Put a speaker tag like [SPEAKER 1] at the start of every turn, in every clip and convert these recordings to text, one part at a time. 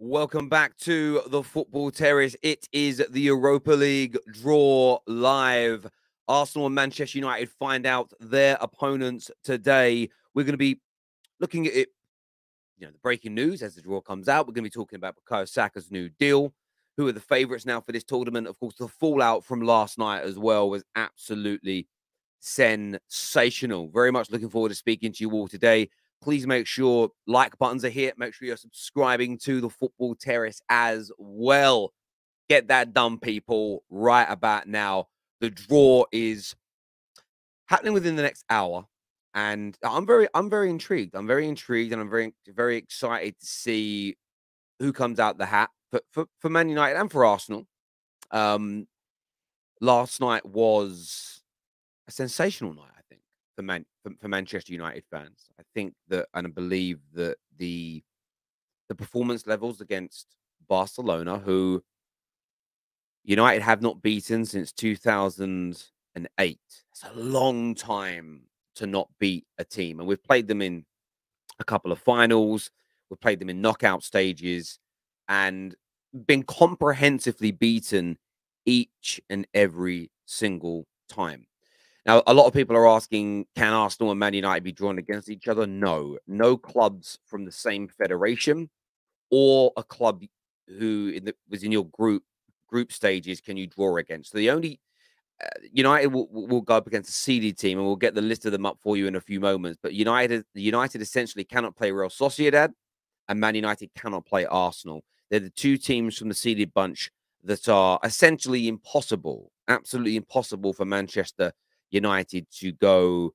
[SPEAKER 1] Welcome back to the Football Terrace. It is the Europa League draw live. Arsenal and Manchester United find out their opponents today. We're going to be looking at it, the breaking news as the draw comes out. We're going to be talking about Bukayo Saka's new deal. Who are the favourites now for this tournament? Of course, the fallout from last night as well was absolutely sensational. Very much looking forward to speaking to you all today. Please make sure like buttons are hit. Make sure you're subscribing to the Football Terrace as well. Get that done, people, right about now. The draw is happening within the next hour, and I'm very intrigued. I'm very intrigued, and I'm very excited to see who comes out the hat for Man United and for Arsenal. Last night was a sensational night, I think, for Manchester United fans. I think that, and I believe that the performance levels against Barcelona, who United have not beaten since 2008. It's a long time to not beat a team, and we've played them in a couple of finals. We've played them in knockout stages, and been comprehensively beaten each and every single time. Now, a lot of people are asking, can Arsenal and Man United be drawn against each other? No. No clubs from the same federation or a club who was in your group stages can you draw against. So the only United will go up against a seeded team, and we'll get the list of them up for you in a few moments. But United essentially cannot play Real Sociedad, and Man United cannot play Arsenal. They're the two teams from the seeded bunch that are essentially impossible, absolutely impossible for Manchester United to go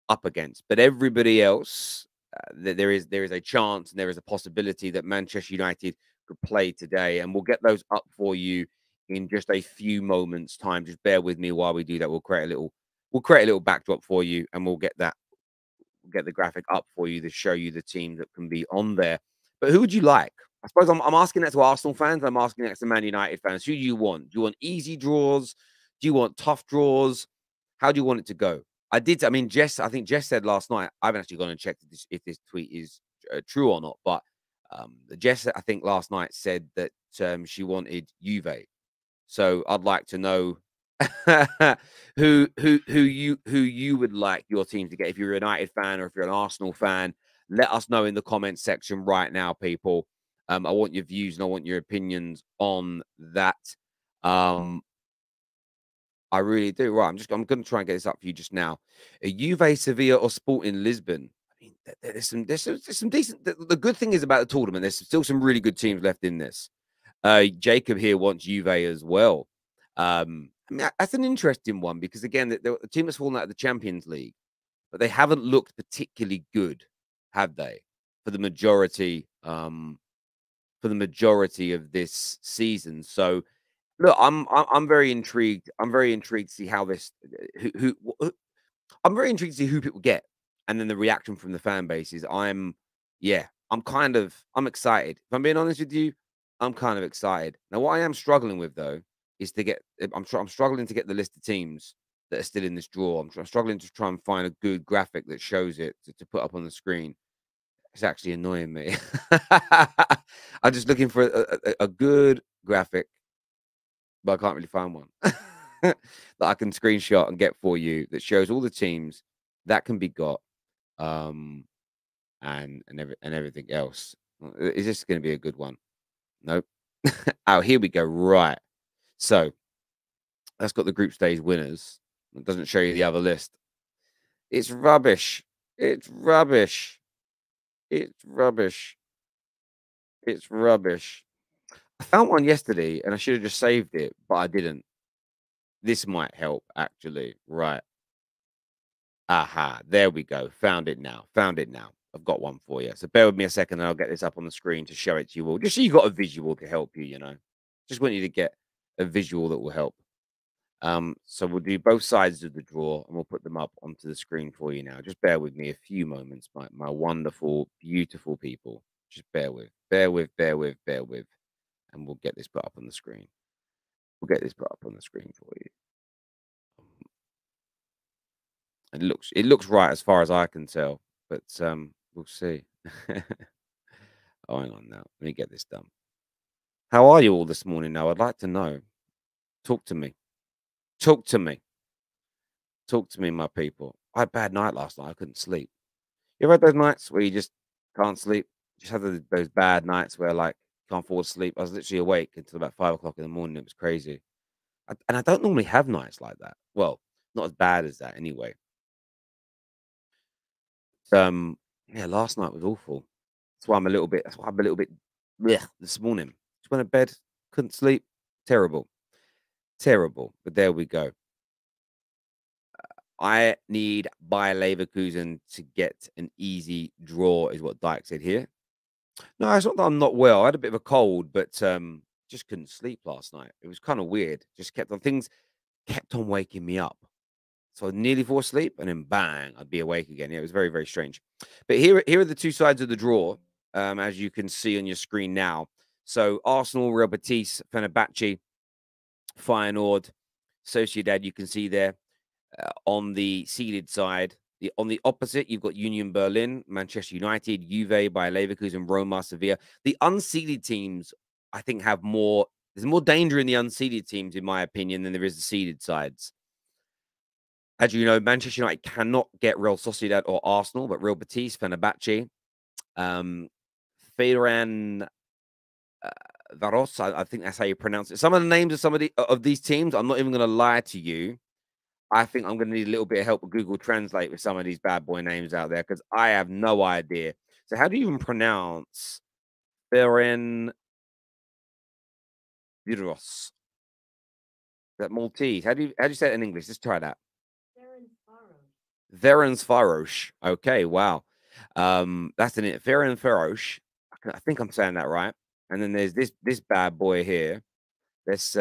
[SPEAKER 1] up against. But everybody else, there is a chance and there is a possibility that Manchester United could play today, and we'll get those up for you in just a few moments' time. Just bear with me while we do that. We'll create a little backdrop for you, and we'll get the graphic up for you to show you the team that can be on there. But who would you like? I suppose I'm asking that to Arsenal fans. I'm asking that to Man United fans. Who do you want? Do you want easy draws? Do you want tough draws? How do you want it to go? I mean, I think Jess said last night, I haven't actually gone and checked if this tweet is true or not, but Jess, I think last night said that she wanted Juve. So I'd like to know who you would like your team to get. If you're a United fan or if you're an Arsenal fan, let us know in the comments section right now, people. I want your views and I want your opinions on that. I really do. Right, I'm going to try and get this up for you just now. Juve, Sevilla, or Sporting Lisbon. I mean, there's some decent. The good thing is about the tournament, there's still some really good teams left in this. Jacob here wants Juve as well. I mean, that's an interesting one because again, the team has fallen out of the Champions League, but they haven't looked particularly good, have they? For the majority, of this season. So look, I'm very intrigued. I'm very intrigued to see how this I'm very intrigued to see who people get, and then the reaction from the fan bases. I'm excited. If I'm being honest with you, I'm kind of excited. Now, what I am struggling with though is to get. I'm struggling to get the list of teams that are still in this draw. I'm struggling to try and find a good graphic that shows it to put up on the screen. It's actually annoying me. I'm just looking for a good graphic, but I can't really find one that I can screenshot and get for you that shows all the teams that can be got, and everything else. Is this going to be a good one? Nope. Oh, here we go. Right. So that's got the group stage winners. It doesn't show you the other list. It's rubbish. It's rubbish. It's rubbish. It's rubbish. I found one yesterday and I should have just saved it, but I didn't. This might help actually. Right. Aha, there we go. Found it now. Found it now. I've got one for you. So bear with me a second and I'll get this up on the screen to show it to you all. Just so you got a visual to help you, Just want you to get a visual that will help. So we'll do both sides of the draw and we'll put them up onto the screen for you now. Just bear with me a few moments, my wonderful, beautiful people. Just bear with, and we'll get this put up on the screen. We'll get this put up on the screen for you. It looks right as far as I can tell, but we'll see. Oh, hang on now. Let me get this done. How are you all this morning now? I'd like to know. Talk to me. Talk to me. Talk to me, my people. I had a bad night last night. I couldn't sleep. You ever had those nights where you just can't sleep? Just had those bad nights where, like, can't fall asleep. I was literally awake until about 5 o'clock in the morning. It was crazy. And I don't normally have nights like that. Well, not as bad as that anyway. Yeah, last night was awful. That's why I'm a little bit blech this morning. Just went to bed, couldn't sleep. Terrible. Terrible. But there we go. I need Bayer Leverkusen to get an easy draw, is what Dyke said here. No, it's not that I'm not well. I had a bit of a cold, but just couldn't sleep last night. It was kind of weird. Just kept on waking me up. So I nearly fall asleep, and then bang, I'd be awake again. Yeah, it was very, very strange. But here are the two sides of the draw, as you can see on your screen now. So Arsenal, Real Betis, Fenerbahce, Feyenoord, Sociedad. You can see there on the seeded side. On the opposite, you've got Union Berlin, Manchester United, Juve, Bayer Leverkusen, Roma, Sevilla. The unseeded teams, I think, have more. There's more danger in the unseeded teams, in my opinion, than there is the seeded sides. As you know, Manchester United cannot get Real Sociedad or Arsenal, but Real Betis, Fenerbahce, Feiran Varos, I think that's how you pronounce it. Some of the names of of these teams, I'm not even going to lie to you. I think I'm going to need a little bit of help with Google Translate with some of these bad boy names out there because I have no idea. So, how do you even pronounce Feiran Varos? That Maltese? How do you say it in English? Let's try that. Ferencvaros. Okay, wow. That's in it. Ferencvaros. I think I'm saying that right. And then there's this bad boy here. Let's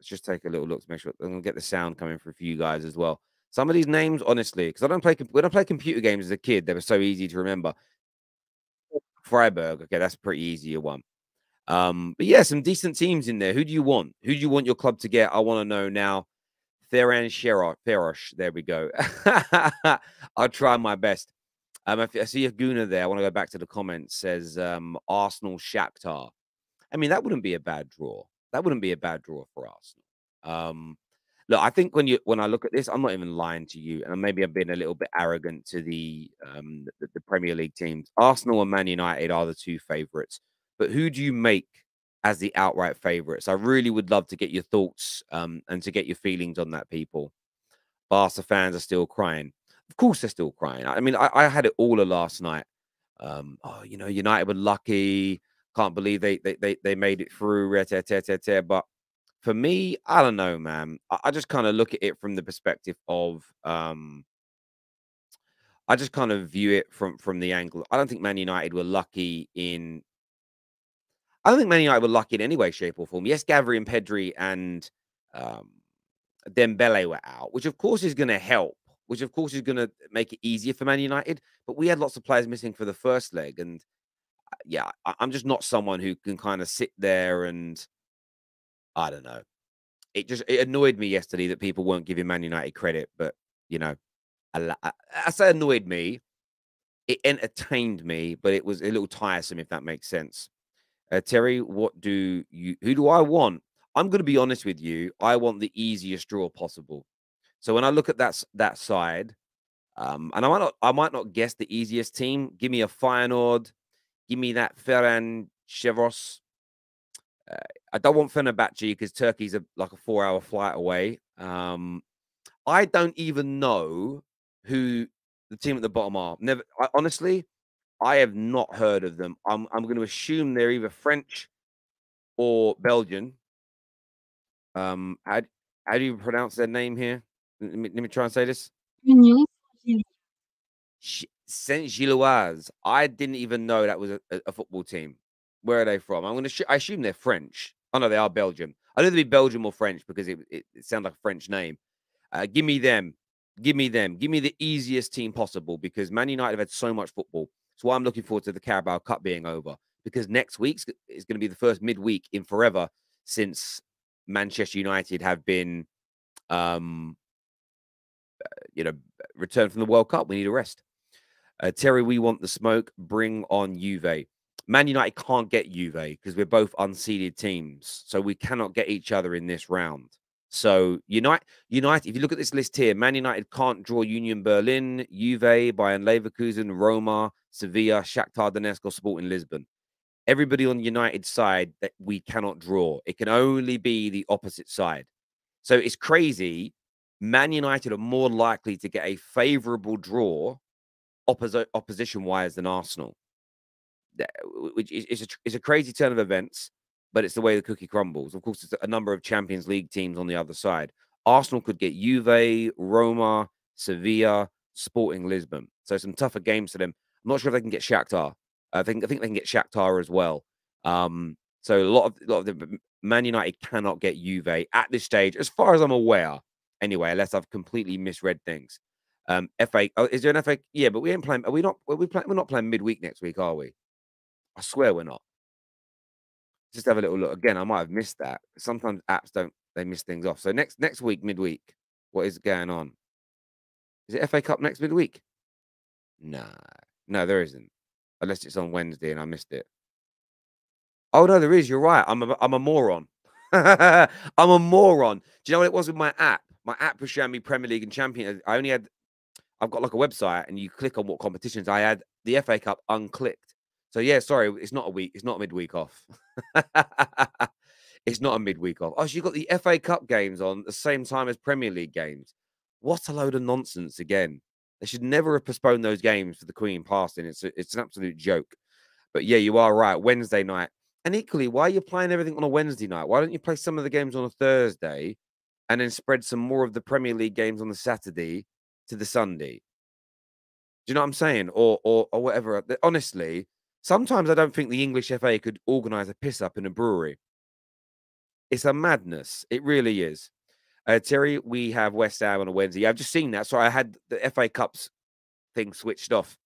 [SPEAKER 1] just take a little look to make sure I'm gonna get the sound coming through for you guys as well. Some of these names, honestly, because when I played computer games as a kid, they were so easy to remember. Freiburg, okay, that's a pretty easy one. But yeah, some decent teams in there. Who do you want? Who do you want your club to get? I want to know now. Theran Ferosh. There we go. I'll try my best. I see a Guna there. I want to go back to the comments. Says Arsenal Shakhtar. I mean, that wouldn't be a bad draw. That wouldn't be a bad draw for Arsenal. Look, I think when I look at this, I'm not even lying to you, and maybe I've been a little bit arrogant to the Premier League teams. Arsenal and Man United are the two favourites, but who do you make as the outright favourites? I really would love to get your thoughts and to get your feelings on that, people. Barca fans are still crying. Of course, they're still crying. I mean, I had it all last night. Oh, United were lucky. Can't believe they made it through. But for me, I don't know, man. I just kind of look at it from the perspective of I just kind of view it from the angle. I don't think Man United were lucky in. I don't think Man United were lucky in any way, shape, or form. Yes, Gavri and Pedri and um, Dembele were out, which of course is going to help. Which of course is going to make it easier for Man United. But we had lots of players missing for the first leg, and yeah, I'm just not someone who can kind of sit there and I don't know. It annoyed me yesterday that people weren't giving Man United credit, but you know, I say annoyed me. It entertained me, but it was a little tiresome, if that makes sense. Terry, who do I want? I'm going to be honest with you. I want the easiest draw possible. So when I look at that side, and I might not guess the easiest team. Give me a Feyenoord. Give me that Ferran Chevros. I don't want Fenerbahce because Turkey's like a 4-hour flight away. I don't even know who the team at the bottom are. Honestly, I have not heard of them. I'm going to assume they're either French or Belgian. How do you pronounce their name here? Let me try and say this. Saint Gilloise. I didn't even know that was a football team. Where are they from? I assume they're French. Oh no, they are Belgium. I know they'd be Belgium or French because it sounds like a French name. Give me them. Give me them. Give me the easiest team possible because Man United have had so much football. That's why I'm looking forward to the Carabao Cup being over because next week is going to be the first midweek in forever since Manchester United have been, um, returned from the World Cup. We need a rest. Terry, we want the smoke. Bring on Juve. Man United can't get Juve because we're both unseeded teams, so we cannot get each other in this round. So United, if you look at this list here, Man United can't draw Union Berlin, Juve, Bayern Leverkusen, Roma, Sevilla, Shakhtar Donetsk, or Sporting Lisbon. Everybody on United's side that we cannot draw. It can only be the opposite side. So it's crazy. Man United are more likely to get a favorable draw opposition-wise than Arsenal, which is a crazy turn of events, but it's the way the cookie crumbles. Of course, there's a number of Champions League teams on the other side. Arsenal could get Juve, Roma, Sevilla, Sporting Lisbon. So some tougher games for them. I'm not sure if they can get Shakhtar. I think they can get Shakhtar as well. So a lot of the Man United cannot get Juve at this stage, as far as I'm aware. Anyway, unless I've completely misread things. FA. Oh, is there an FA? Yeah, but we ain't playing. Are we not? We're not playing midweek next week, are we? I swear we're not. Just have a little look. Again, I might have missed that. Sometimes apps don't, they miss things off. So next week, midweek, what is going on? Is it FA Cup next midweek? No. No, there isn't. Unless it's on Wednesday and I missed it. Oh no, there is. You're right. I'm a moron. I'm a moron. Do you know what it was with my app? My app was showing me Premier League and Champions. I've got like a website and you click on what competitions. I had the FA Cup unclicked. So yeah, sorry, it's not a week. It's not a midweek off. It's not a midweek off. Oh, so you got the FA Cup games on the same time as Premier League games. What a load of nonsense again. They should never have postponed those games for the Queen passing. It's an absolute joke. But yeah, you are right. Wednesday night. And equally, why are you playing everything on a Wednesday night? Why don't you play some of the games on a Thursday and then spread some more of the Premier League games on the Saturday to the Sunday? Do you know what I'm saying? Or whatever. Honestly, sometimes I don't think the English FA could organise a piss up in a brewery. It's a madness. It really is. Terry, we have West Ham on a Wednesday. I've just seen that. So I had the FA Cups thing switched off.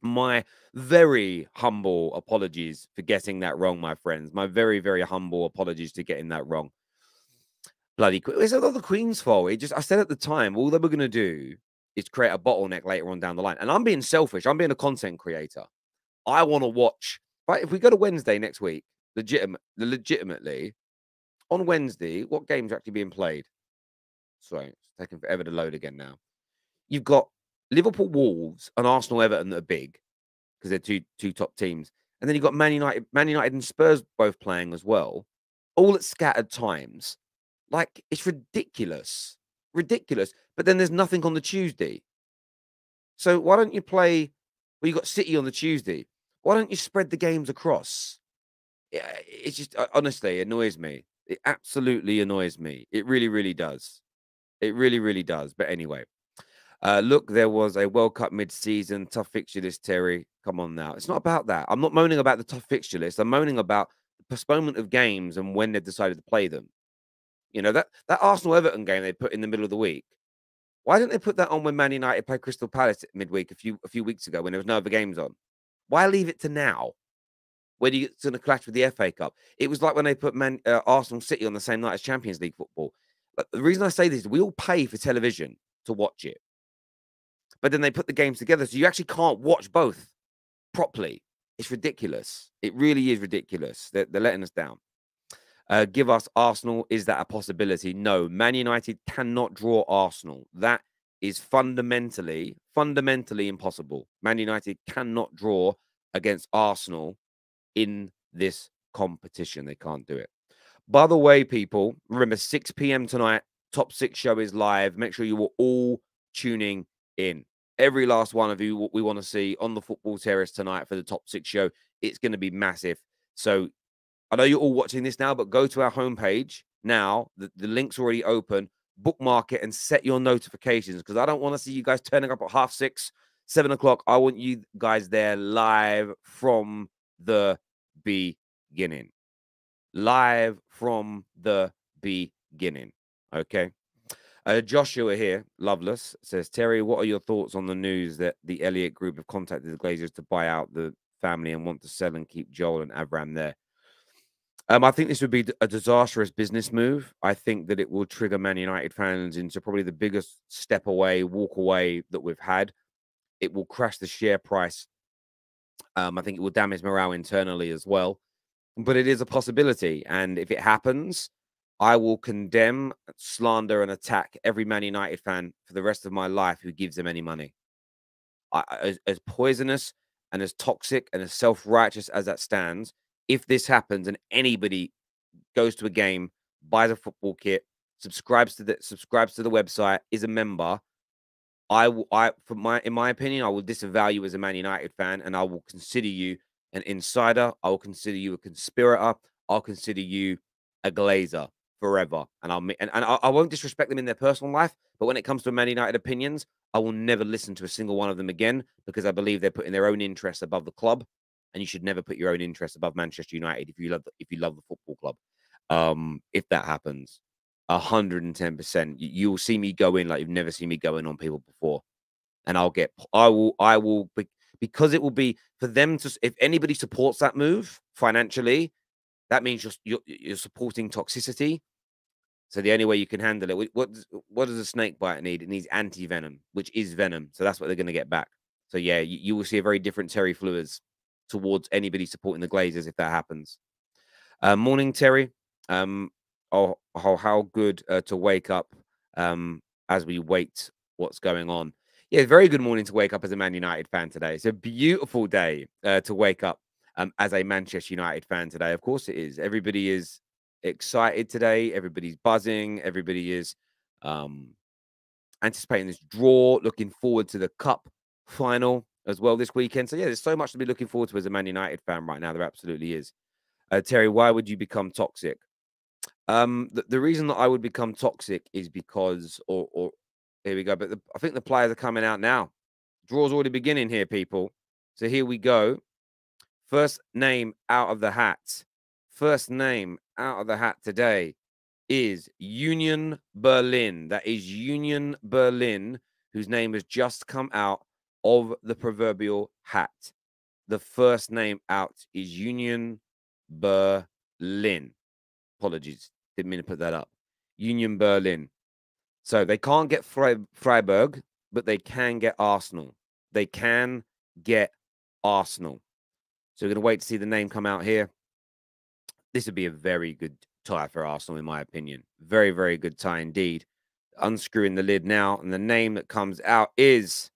[SPEAKER 1] My very humble apologies for getting that wrong, my friends. My very, very humble apologies to getting that wrong. Bloody, it's not the Queen's fault. I said at the time, all they were going to do is create a bottleneck later on down the line. And I'm being selfish. I'm being a content creator. I want to watch. Right, if we go to Wednesday next week, legitimately, on Wednesday, what games are actually being played? Sorry, it's taking forever to load again now. You've got Liverpool, Wolves, and Arsenal, Everton that are big because they're two top teams, and then you've got Man United and Spurs both playing as well, all at scattered times. Like, it's ridiculous, ridiculous. But then there's nothing on the Tuesday. So why don't you play? Well, you got City on the Tuesday. Why don't you spread the games across? Yeah, it's just honestly it annoys me. It absolutely annoys me. It really, really does. It really, really does. But anyway, look, there was a World Cup mid-season tough fixture list. Terry, come on now. It's not about that. I'm not moaning about the tough fixture list. I'm moaning about the postponement of games and when they've decided to play them. You know, that Arsenal Everton game they put in the middle of the week. Why didn't they put that on when Man United played Crystal Palace midweek a few weeks ago when there was no other games on? Why leave it to now? When it's going to clash with the FA Cup. It was like when they put Arsenal City on the same night as Champions League football. But the reason I say this is we all pay for television to watch it. But then they put the games together, so you actually can't watch both properly. It's ridiculous. It really is ridiculous. They're letting us down. Give us Arsenal. Is that a possibility? No. Man United cannot draw Arsenal. That is fundamentally impossible. Man United cannot draw against Arsenal in this competition. They can't do it. By the way, people, remember 6 p.m. tonight, Top 6 show is live. Make sure you are all tuning in. Every last one of you, what we want to see on the Football Terrace tonight for the Top 6 show. It's going to be massive. So I know you're all watching this now, but go to our homepage now. The link's already open. Bookmark it and set your notifications because I don't want to see you guys turning up at 6:30, 7 o'clock. I want you guys there live from the beginning. Live from the beginning. Okay. Joshua here, Loveless, says, Terry, what are your thoughts on the news that the Elliott Group have contacted the Glazers to buy out the family and want to sell and keep Joel and Avram there? I think this would be a disastrous business move. I think that it will trigger Man United fans into probably the biggest walk away that we've had. It will crash the share price I think it will damage morale internally as well. But it is a possibility. And if it happens, I will condemn, slander, and attack every Man United fan for the rest of my life who gives them any money. As poisonous and as toxic and as self-righteous as that stands, if this happens and anybody goes to a game, buys a football kit, subscribes to the website, is a member, in my opinion, I will disavow you as a Man United fan, and I will consider you an insider. I will consider you a conspirator. I'll consider you a glazer forever. And I won't disrespect them in their personal life, but when it comes to Man United opinions, I will never listen to a single one of them again because I believe they're putting their own interests above the club, and you should never put your own interests above Manchester United if you love the football club. If that happens. 110%. You will see me go in like you've never seen me go in on people before, and I will because it will be for them to. If anybody supports that move financially, that means you're supporting toxicity. So the only way you can handle it, what does a snake bite need? It needs anti venom, which is venom. So that's what they're going to get back. So yeah, you will see a very different Terry Flewers towards anybody supporting the Glazers if that happens. Morning, Terry. How good to wake up as we wait what's going on. Yeah, very good morning to wake up as a Man United fan today. It's a beautiful day to wake up as a Manchester United fan today. Of course it is. Everybody is excited today. Everybody's buzzing. Everybody is anticipating this draw, looking forward to the cup final as well this weekend. So yeah, there's so much to be looking forward to as a Man United fan right now. There absolutely is. Terry, why would you become toxic? The reason that I would become toxic is because, or here we go. But I think the players are coming out now. Draw's already beginning here, people. So here we go. First name out of the hat. First name out of the hat today is Union Berlin. That is Union Berlin, whose name has just come out of the proverbial hat. The first name out is Union Berlin. Apologies, didn't mean to put that up. Union Berlin. So they can't get Freiburg, but they can get Arsenal. They can get Arsenal. So we're going to wait to see the name come out here. This would be a very good tie for Arsenal, in my opinion. Very, very good tie indeed. Unscrewing the lid now, and the name that comes out is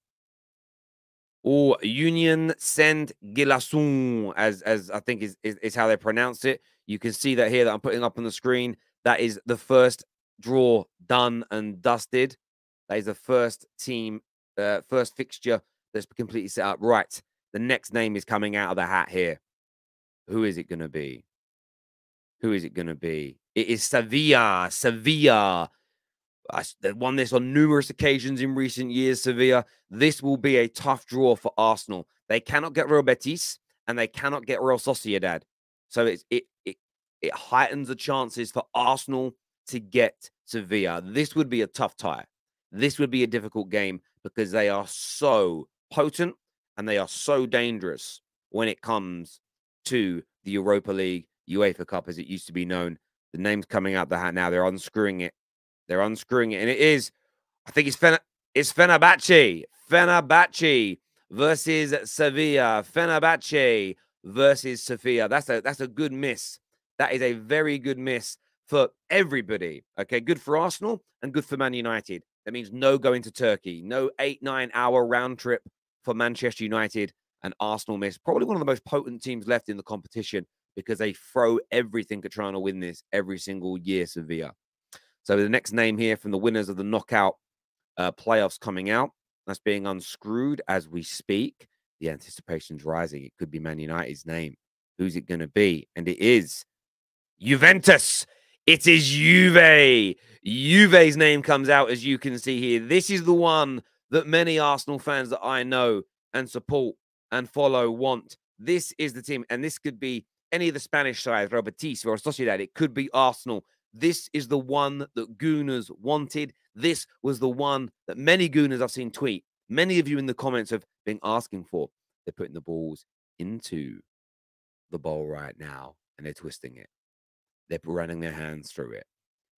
[SPEAKER 1] Union Saint-Gilloise, as I think is how they pronounce it. You can see that here that I'm putting up on the screen. That is the first draw done and dusted. That is the first team, first fixture that's completely set up. Right. The next name is coming out of the hat here. Who is it going to be? Who is it going to be? It is Sevilla. Sevilla. They've won this on numerous occasions in recent years, Sevilla. This will be a tough draw for Arsenal. They cannot get Real Betis and they cannot get Real Sociedad. So it heightens the chances for Arsenal to get Sevilla. This would be a tough tie. This would be a difficult game because they are so potent and they are so dangerous when it comes to the Europa League, UEFA Cup, as it used to be known. The name's coming out the hat now. They're unscrewing it. They're unscrewing it. And it is, I think it's Fenerbahce. Fenerbahce versus Sevilla. Fenerbahce versus Sevilla. That's a good miss. That is a very good miss for everybody. Okay, good for Arsenal and good for Man United. That means no going to Turkey. No 8-9 hour round trip for Manchester United, and Arsenal miss. Probably one of the most potent teams left in the competition because they throw everything at trying to win this every single year, Sevilla. So the next name here from the winners of the knockout playoffs coming out. That's being unscrewed as we speak. The anticipation's rising. It could be Man United's name. Who's it going to be? And it is Juventus. It is Juve. Juve's name comes out, as you can see here. This is the one that many Arsenal fans that I know and support and follow want. This is the team. And this could be any of the Spanish sides, Real Betis or Sociedad. It could be Arsenal. This is the one that Gooners wanted. This was the one that many Gooners I've seen tweet. Many of you in the comments have been asking for. They're putting the balls into the bowl right now, and they're twisting it. They're running their hands through it.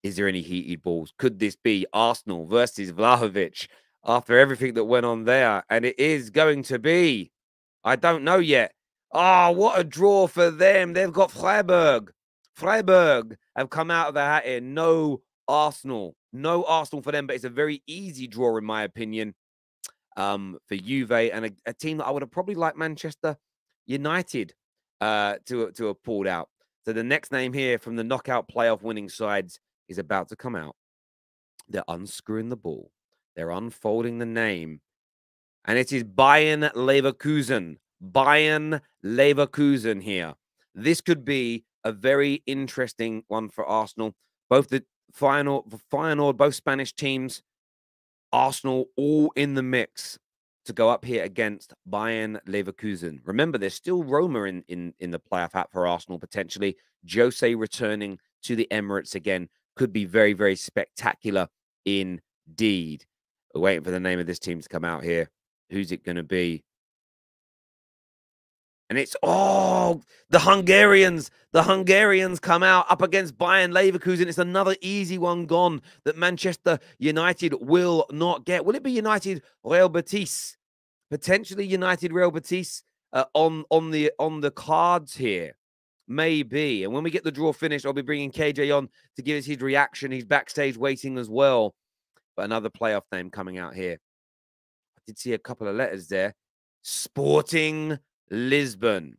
[SPEAKER 1] Is there any heated balls? Could this be Arsenal versus Vlahovic after everything that went on there? And it is going to be. I don't know yet. Oh, what a draw for them. They've got Freiburg. Freiburg have come out of the hat here. No Arsenal. No Arsenal for them, but it's a very easy draw, in my opinion, for Juve and a team that I would have probably liked Manchester United to have pulled out. So the next name here from the knockout playoff winning sides is about to come out. They're unscrewing the ball. They're unfolding the name. And it is Bayern Leverkusen. Bayern Leverkusen here. This could be a very interesting one for Arsenal. Both the Feyenoord, both Spanish teams, Arsenal all in the mix to go up here against Bayern Leverkusen. Remember, there's still Roma in the playoff hat for Arsenal potentially. Jose returning to the Emirates again could be very, very spectacular indeed. We're waiting for the name of this team to come out here. Who's it going to be? And it's, the Hungarians. The Hungarians come out up against Bayern Leverkusen. It's another easy one gone that Manchester United will not get. Will it be United Real Betis? Potentially United Real Betis on the cards here. Maybe. And when we get the draw finished, I'll be bringing KJ on to give us his reaction. He's backstage waiting as well. But another playoff name coming out here. I did see a couple of letters there. Sporting Lisbon.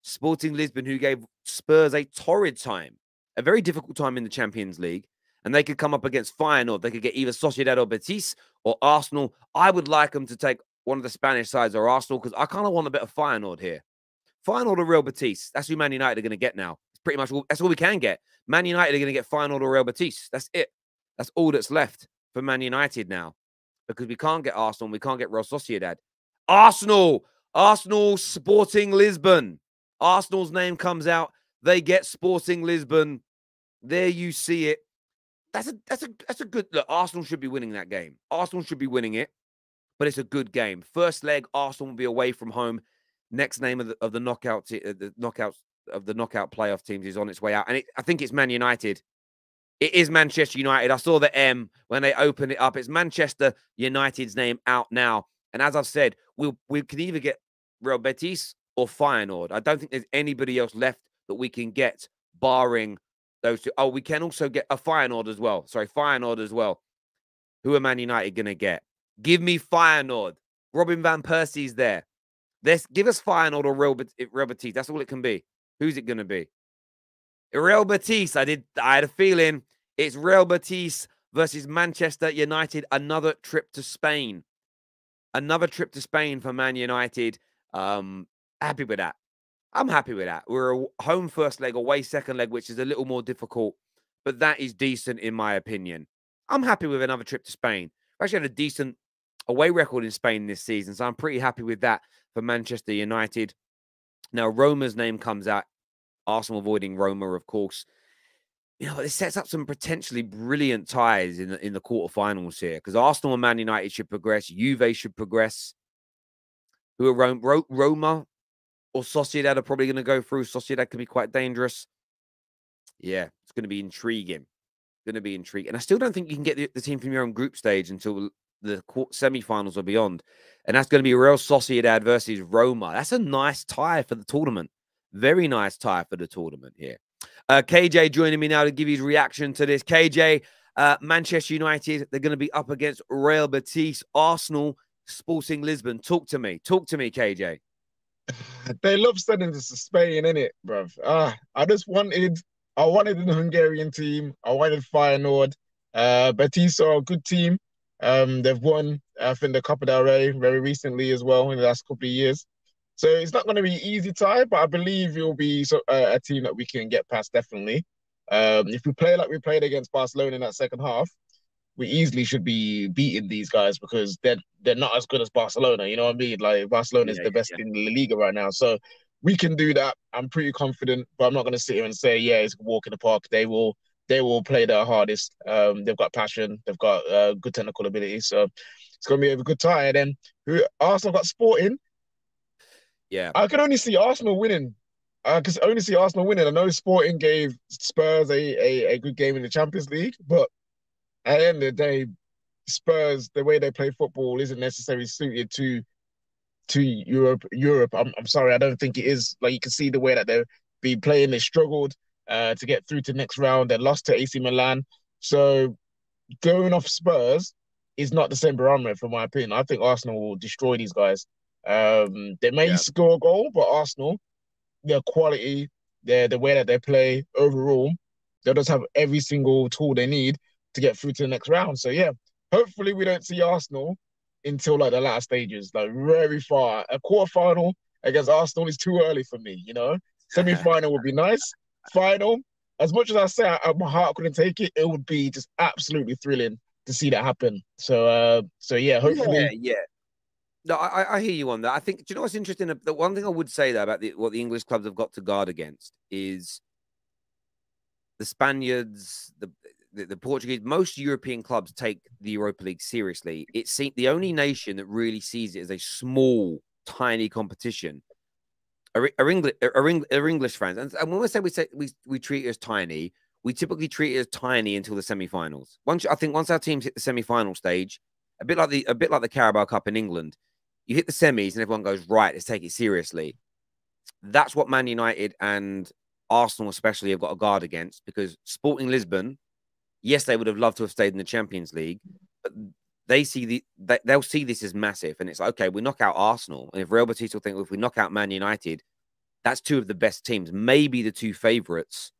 [SPEAKER 1] Sporting Lisbon, who gave Spurs a torrid time, a very difficult time in the Champions League. And they could come up against Feyenoord. They could get either Sociedad or Betis or Arsenal. I would like them to take one of the Spanish sides or Arsenal because I kind of want a bit of Feyenoord here. Feyenoord or Real Betis. That's who Man United are going to get now. It's pretty much that's all we can get. Man United are going to get Feyenoord or Real Betis. That's it. That's all that's left for Man United now because we can't get Arsenal. We can't get Real Sociedad. Arsenal, Sporting Lisbon. Arsenal's name comes out. They get Sporting Lisbon. There you see it. That's a good look. Arsenal should be winning that game. Arsenal should be winning it, but it's a good game. First leg, Arsenal will be away from home. Next name of the knockout playoff teams is on its way out, and I think it's Man United. It is Manchester United. I saw the M when they opened it up. It's Manchester United's name out now, and as I've said, we can either get Real Betis or Feyenoord. I don't think there's anybody else left that we can get, barring those two. Oh, we can also get a Feyenoord as well. Sorry, Feyenoord as well. Who are Man United going to get? Give me Feyenoord. Robin van Persie's there. Give us Feyenoord or Real Betis. That's all it can be. Who's it going to be? Real Betis. I had a feeling it's Real Betis versus Manchester United. Another trip to Spain. Another trip to Spain for Man United. Happy with that. I'm happy with that. We're a home first leg, away second leg, which is a little more difficult, but that is decent in my opinion. I'm happy with another trip to Spain. We actually had a decent away record in Spain this season, so I'm pretty happy with that for Manchester United. Now, Roma's name comes out. Arsenal avoiding Roma, of course. You know, it sets up some potentially brilliant ties in the quarterfinals here because Arsenal and Man United should progress. Juve should progress. Who are Roma or Sociedad are probably going to go through. Sociedad can be quite dangerous. Yeah, it's going to be intriguing. And I still don't think you can get the team from your own group stage until the semi-finals or beyond. And that's going to be Real Sociedad versus Roma. That's a nice tie for the tournament. Very nice tie for the tournament here. KJ joining me now to give his reaction to this. KJ, Manchester United, they're going to be up against Real Betis, Arsenal, Sporting Lisbon. Talk to me, KJ.
[SPEAKER 2] They love sending this to Spain, innit, bruv? I wanted the Hungarian team. I wanted Feyenoord. Betis are a good team. They've won, I think, the Copa del Rey very recently as well in the last couple of years. So it's not going to be an easy tie, but I believe it'll be a team that we can get past, definitely. If we play like we played against Barcelona in that second half, we easily should be beating these guys because they're not as good as Barcelona. You know what I mean? Like Barcelona is the best in the Liga right now, so we can do that. I'm pretty confident, but I'm not going to sit here and say, yeah, it's a walk in the park. They will play their hardest. They've got passion. They've got good technical ability, so it's going to be a good tie. And then Arsenal got Sporting.
[SPEAKER 1] Yeah,
[SPEAKER 2] I can only see Arsenal winning. I can only see Arsenal winning. I know Sporting gave Spurs a good game in the Champions League, but at the end of the day, Spurs, the way they play football isn't necessarily suited to to Europe. I'm sorry, I don't think it is. Like you can see the way that they've been playing. They struggled to get through to the next round. They lost to AC Milan. So going off Spurs is not the same barometer, from my opinion. I think Arsenal will destroy these guys. They may
[SPEAKER 1] Yeah.
[SPEAKER 2] score a goal, but Arsenal, their quality, the way that they play overall, they'll just have every single tool they need to get through to the next round. So yeah, hopefully we don't see Arsenal until like the latter stages, like very far. A quarterfinal against Arsenal is too early for me, you know. Semi-final would be nice. Final, as much as I say my heart couldn't take it, it would be just absolutely thrilling to see that happen. So yeah,
[SPEAKER 1] Yeah,
[SPEAKER 2] hopefully.
[SPEAKER 1] yeah. No, I hear you on that. I think, do you know what's interesting? The one thing I would say though about what the English clubs have got to guard against is the Spaniards, the Portuguese. Most European clubs take the Europa League seriously. It's the only nation that really sees it as a small, tiny competition are English fans. And when we say we treat it as tiny, we typically treat it as tiny until the semi-finals. Once our teams hit the semi-final stage, a bit like the Carabao Cup in England, you hit the semis and everyone goes, right, let's take it seriously. That's what Man United and Arsenal especially have got to guard against, because Sporting Lisbon, yes, they would have loved to have stayed in the Champions League, but they'll see this as massive, and it's like, okay, we knock out Arsenal, and if Real Betis will think, well, if we knock out Man United, that's two of the best teams, maybe the two favourites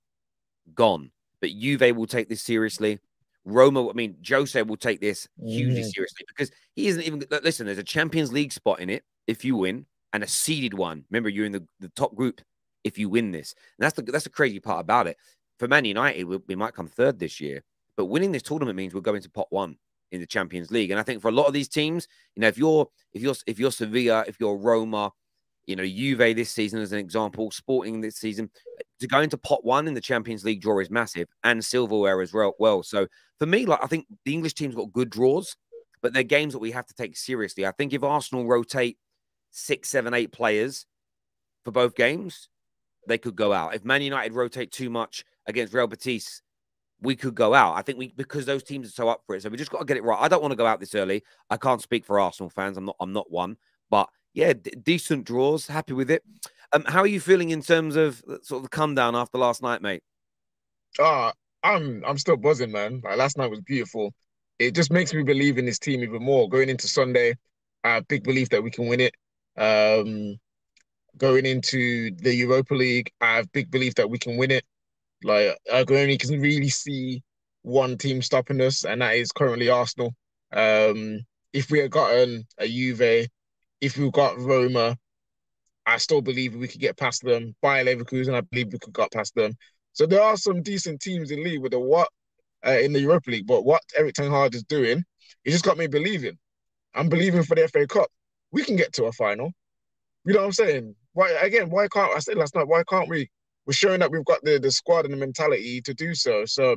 [SPEAKER 1] gone. But Juve will take this seriously. Roma, I mean, Jose will take this hugely seriously, because he isn't even. Listen, there's a Champions League spot in it if you win, and a seeded one. Remember, you're in the top group if you win this. And that's the crazy part about it. For Man United, we might come third this year, but winning this tournament means we're going to pot one in the Champions League. And I think for a lot of these teams, you know, if you're Sevilla, if you're Roma, you know, Juve this season as an example, Sporting this season, to go into pot one in the Champions League draw is massive, and silverware as well. So for me, like, I think the English team's got good draws, but they're games that we have to take seriously. I think if Arsenal rotate 6, 7, 8 players for both games, they could go out. If Man United rotate too much against Real Betis, we could go out. I think because those teams are so up for it. So we just got to get it right. I don't want to go out this early. I can't speak for Arsenal fans. I'm not one. But yeah, decent draws. Happy with it. How are you feeling in terms of sort of the come down after last night, mate?
[SPEAKER 2] Uh, I'm still buzzing, man. Like last night was beautiful. It just makes me believe in this team even more. Going into Sunday, I have big belief that we can win it. Um, Going into the Europa League, I have big belief that we can win it. Like I can only can really see one team stopping us, and that is currently Arsenal. If we had gotten a Juve, if we got Roma, I still believe we could get past them. Bayer Leverkusen, I believe we could get past them. So there are some decent teams in league with the what in the Europa League, but what Eric Ten Hag is doing, it just got me believing. I'm believing for the FA Cup. We can get to a final. You know what I'm saying? Why again? Why can't I said last night? Why can't we? We're showing that we've got the squad and the mentality to do so. So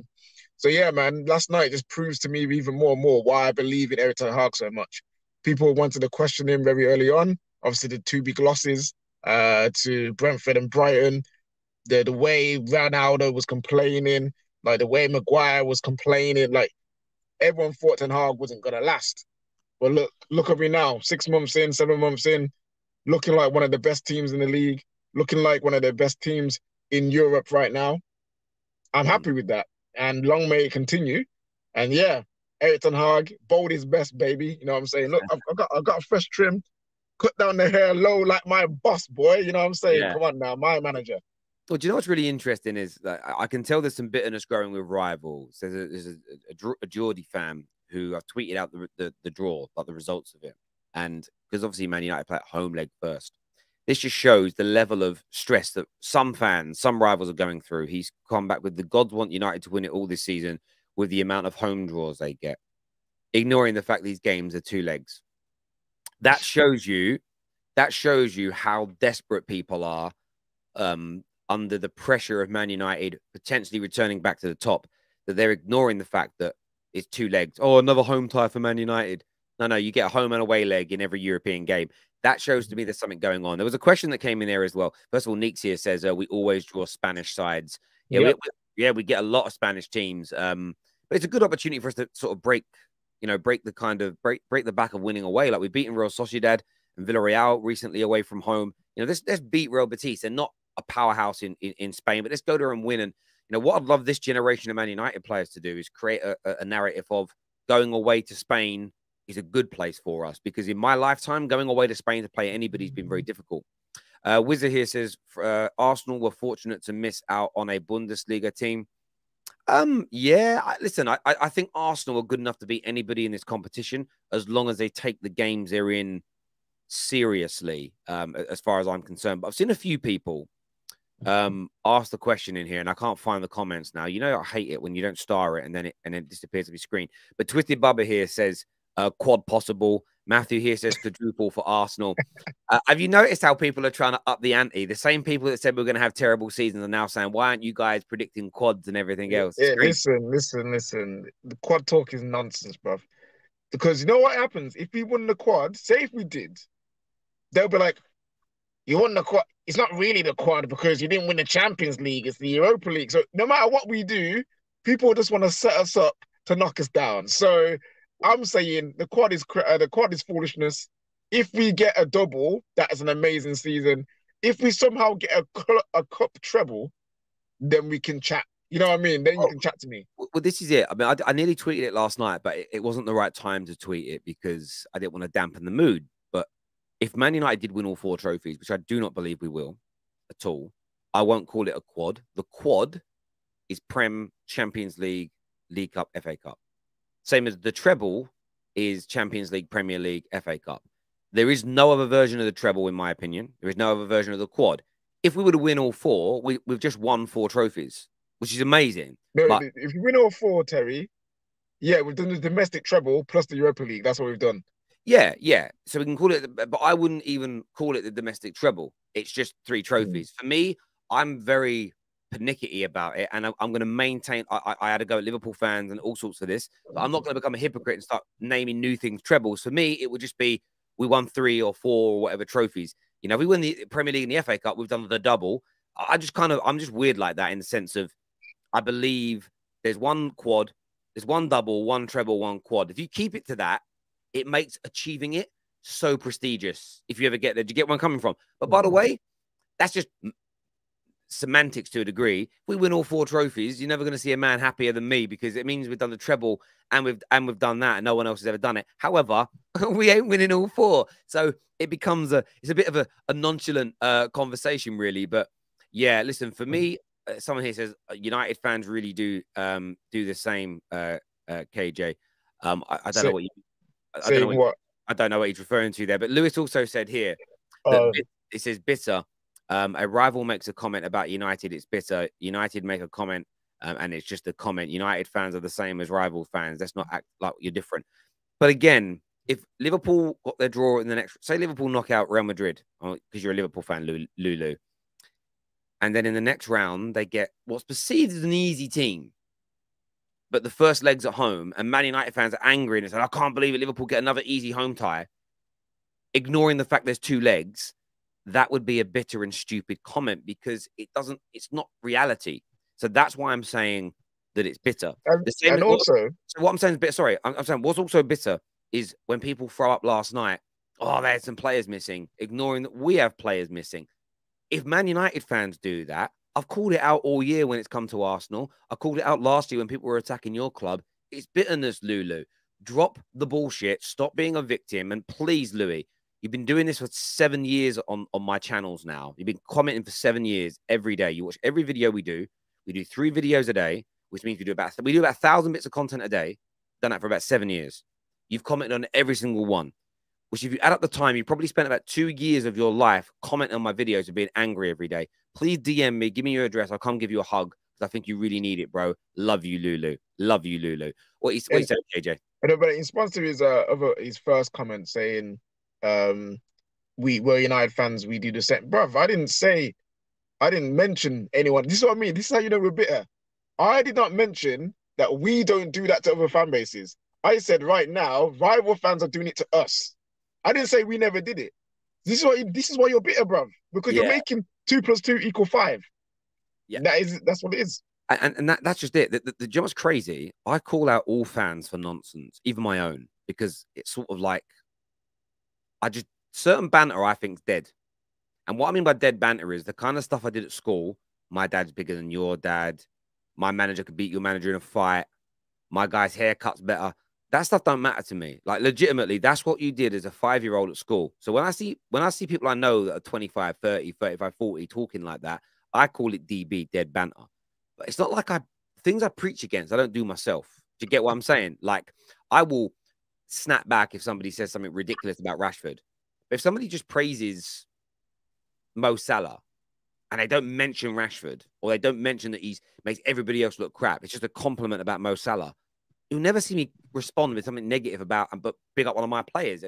[SPEAKER 2] yeah, man. Last night just proves to me even more and more why I believe in Eric Ten Hag so much. People wanted to question him very early on. Obviously, the two big losses to Brentford and Brighton. The way Ronaldo was complaining, like the way Maguire was complaining, like everyone thought Ten Hag wasn't gonna last. But look at me now, 6 months in, 7 months in, looking like one of the best teams in the league, looking like one of the best teams in Europe right now. I'm happy with that. And long may it continue. And yeah, Eric Ten Hag, bold is best, baby. You know what I'm saying? Look, I've got a fresh trim, cut down the hair low like my boss, boy. You know what I'm saying?
[SPEAKER 1] Yeah.
[SPEAKER 2] Come on now, my manager.
[SPEAKER 1] Well, do you know what's really interesting is that I can tell there's some bitterness growing with rivals. There's a Geordie fan who I've tweeted out the draw, like the results of it. And because obviously Man United play at home leg first. This just shows the level of stress that some fans, some rivals are going through. He's come back with the gods want United to win it all this season with the amount of home draws they get, ignoring the fact these games are 2 legs. That shows you how desperate people are under the pressure of Man United potentially returning back to the top, that they're ignoring the fact that it's 2 legs. Oh, another home tie for Man United. No, you get a home and away leg in every European game. That shows to me there's something going on. There was a question that came in there as well. First of all, Neeks here says we always draw Spanish sides. Yeah,
[SPEAKER 2] Yep.
[SPEAKER 1] we get a lot of Spanish teams. But it's a good opportunity for us to sort of break the back of winning away. Like we've beaten Real Sociedad and Villarreal recently away from home. You know, let's beat Real Betis. They're not a powerhouse in Spain, but let's go there and win. And you know what I'd love this generation of Man United players to do is create a narrative of going away to Spain is a good place for us, because in my lifetime, going away to Spain to play anybody has been very difficult. Wizard here says Arsenal were fortunate to miss out on a Bundesliga team. Yeah, listen, I think Arsenal are good enough to beat anybody in this competition as long as they take the games they're in seriously, as far as I'm concerned. But I've seen a few people ask the question in here, and I can't find the comments now. You know, I hate it when you don't star it and then it disappears off your screen. But Twisted Bubba here says quad possible. Matthew here says quadruple for Arsenal. Have you noticed how people are trying to up the ante? The same people that said we're going to have terrible seasons are now saying, why aren't you guys predicting quads and everything else?
[SPEAKER 2] Yeah, listen. The quad talk is nonsense, bruv. Because you know what happens? If we won the quad, say if we did, they'll be like, you won the quad. It's not really the quad because you didn't win the Champions League. It's the Europa League. So no matter what we do, people just want to set us up to knock us down. So I'm saying the quad is foolishness. If we get a double, that is an amazing season. If we somehow get a cup treble, then we can chat. You know what I mean? Then you can chat to me.
[SPEAKER 1] Well, this is it. I mean, I nearly tweeted it last night, but it wasn't the right time to tweet it because I didn't want to dampen the mood. But if Man United did win all 4 trophies, which I do not believe we will at all, I won't call it a quad. The quad is Prem, Champions League, League Cup, FA Cup. Same as the treble is Champions League, Premier League, FA Cup. There is no other version of the treble, in my opinion. There is no other version of the quad. If we were to win all 4, we've just won 4 trophies, which is amazing.
[SPEAKER 2] No,
[SPEAKER 1] but
[SPEAKER 2] if you win all 4, Terry, yeah, we've done the domestic treble plus the Europa League. That's what we've done.
[SPEAKER 1] Yeah. So we can call it, but I wouldn't even call it the domestic treble. It's just 3 trophies. For me, I'm very pernickety about it, and I'm going to maintain. I had to go at Liverpool fans and all sorts of this, but I'm not going to become a hypocrite and start naming new things trebles. For me, it would just be we won 3 or 4 or whatever trophies. You know, if we win the Premier League and the FA Cup, we've done the double. I'm just weird like that in the sense of I believe there's 1 quad, there's 1 double, 1 treble, 1 quad. If you keep it to that, it makes achieving it so prestigious. If you ever get there, do you get where I'm coming from? But by the way, that's just semantics to a degree. If we win all 4 trophies, you're never going to see a man happier than me because it means we've done the treble and we've done that and no one else has ever done it. However, we ain't winning all 4. So it becomes it's a bit of a nonchalant conversation really. But yeah, listen, for me, someone here says United fans really do the same, KJ. I don't know what you I don't know what he's referring to there, but Lewis also said here that it says bitter. A rival makes a comment about United, it's bitter. United make a comment, and it's just a comment. United fans are the same as rival fans. Let's not act like you're different. But again, if Liverpool got their draw in the next, say Liverpool knock out Real Madrid, because you're a Liverpool fan, Lulu, and then in the next round they get what's perceived as an easy team, but the first leg's at home, and Man United fans are angry and say, I can't believe it, Liverpool get another easy home tie, ignoring the fact there's 2 legs. That would be a bitter and stupid comment because it's not reality. So that's why I'm saying that it's bitter. So what I'm saying is bitter. Sorry, I'm saying what's also bitter is when people throw up last night, oh, they had some players missing, ignoring that we have players missing. If Man United fans do that, I've called it out all year when it's come to Arsenal. I called it out last year when people were attacking your club. It's bitterness, Lulu. Drop the bullshit. Stop being a victim. And please, Louis, you've been doing this for 7 years on my channels now. You've been commenting for 7 years every day. You watch every video we do. We do 3 videos a day, which means we do about 1,000 bits of content a day. Done that for about 7 years. You've commented on every single one, which if you add up the time, you probably spent about 2 years of your life commenting on my videos and being angry every day. Please DM me. Give me your address. I'll come give you a hug because I think you really need it, bro. Love you, Lulu. Love you, Lulu. What you said, KJ?
[SPEAKER 2] But in response to his first comment saying, we're United fans, we do the same. Bruv, I didn't mention anyone. This is what I mean. This is how you know we're bitter. I did not mention that we don't do that to other fan bases. I said right now, rival fans are doing it to us. I didn't say we never did it. This is why you're bitter, bruv. Because you're making 2 + 2 = 5. Yeah. That's what it is.
[SPEAKER 1] And that's just it. Do you know what's crazy? I call out all fans for nonsense, even my own, because it's sort of like certain banter I think's dead. And what I mean by dead banter is the kind of stuff I did at school. My dad's bigger than your dad. My manager could beat your manager in a fight. My guy's haircut's better. That stuff don't matter to me. Like, legitimately, that's what you did as a 5-year-old at school. So when I see people I know that are 25, 30, 35, 40 talking like that, I call it DB, dead banter. But it's not like things I preach against, I don't do myself. Do you get what I'm saying? Like, I will snap back if somebody says something ridiculous about Rashford. But if somebody just praises Mo Salah and they don't mention Rashford, or they don't mention that he makes everybody else look crap, it's just a compliment about Mo Salah, you'll never see me respond with something negative about, but big up one of my players.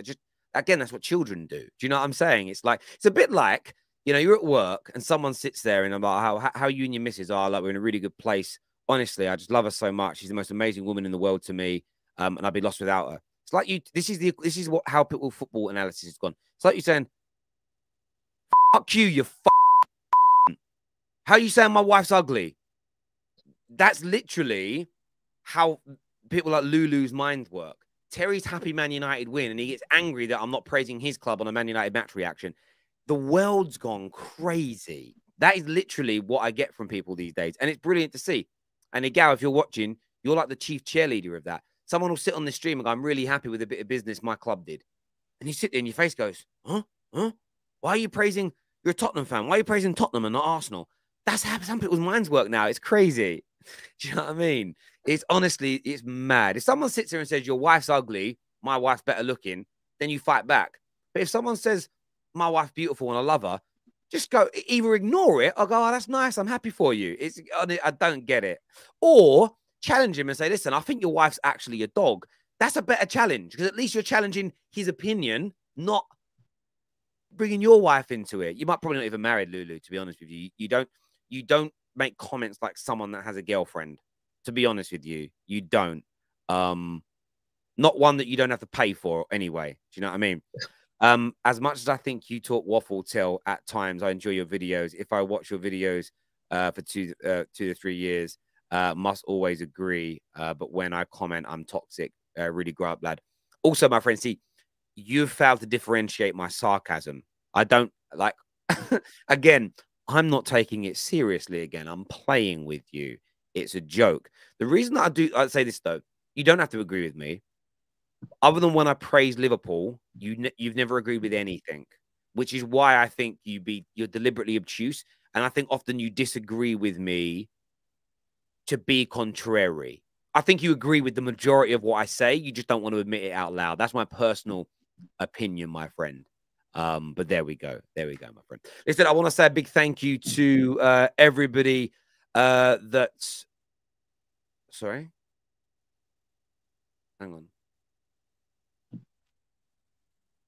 [SPEAKER 1] Again, that's what children do. Do you know what I'm saying? It's a bit like, you're at work and someone sits there and I'm like, how you and your missus are, like, we're in a really good place. Honestly, I just love her so much. She's the most amazing woman in the world to me. And I'd be lost without her. It's like this is how people football analysis has gone. It's like you saying, fuck you, you how are you saying my wife's ugly? That's literally how people like Lulu's mind work. Terry's happy Man United win, and he gets angry that I'm not praising his club on a Man United match reaction. The world's gone crazy. That is literally what I get from people these days, and it's brilliant to see. And Igal, if you're watching, you're like the chief cheerleader of that. Someone will sit on the stream and go, I'm really happy with a bit of business my club did. And you sit there and your face goes, huh? Why are you praising, you're a Tottenham fan, why are you praising Tottenham and not Arsenal? That's how some people's minds work now. It's crazy. Do you know what I mean? It's mad. If someone sits there and says, your wife's ugly, my wife's better looking, then you fight back. But if someone says, my wife's beautiful and I love her, just go, either ignore it or go, oh, that's nice, I'm happy for you. I don't get it. Or challenge him and say, listen, I think your wife's actually a dog. That's a better challenge, because at least you're challenging his opinion, not bringing your wife into it. You might probably not even married, Lulu, to be honest with you. You don't make comments like someone that has a girlfriend, to be honest with you. You don't. Not one that you don't have to pay for anyway. Do you know what I mean? As much as I think you talk waffle till at times, I enjoy your videos. If I watch your videos for 2 to 3 years, must always agree. But when I comment, I'm toxic. Really grow up, lad. Also, my friend, see, you've failed to differentiate my sarcasm. I don't like, again, I'm not taking it seriously again. I'm playing with you. It's a joke. The reason that I'd say this, though, you don't have to agree with me. Other than when I praise Liverpool, you've never agreed with anything, which is why I think you're deliberately obtuse. And I think often you disagree with me to be contrary. I think you agree with the majority of what I say. You just don't want to admit it out loud. That's my personal opinion, my friend. But there we go. There we go, my friend. Listen, I want to say a big thank you to everybody that's... Sorry? Hang on.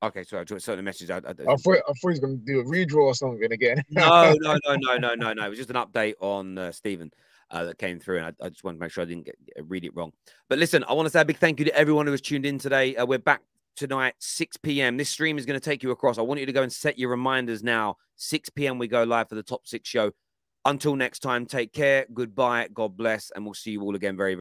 [SPEAKER 1] Okay, sorry, I saw the message.
[SPEAKER 2] I thought he was going to do a redraw or something again.
[SPEAKER 1] No. It was just an update on Stephen that came through, and I just wanted to make sure I didn't read it wrong. But listen, I want to say a big thank you to everyone who has tuned in today. We're back tonight, 6 p.m. This stream is going to take you across. I want you to go and set your reminders now. 6 p.m. we go live for the Top 6 show. Until next time, take care. Goodbye. God bless. And we'll see you all again very, very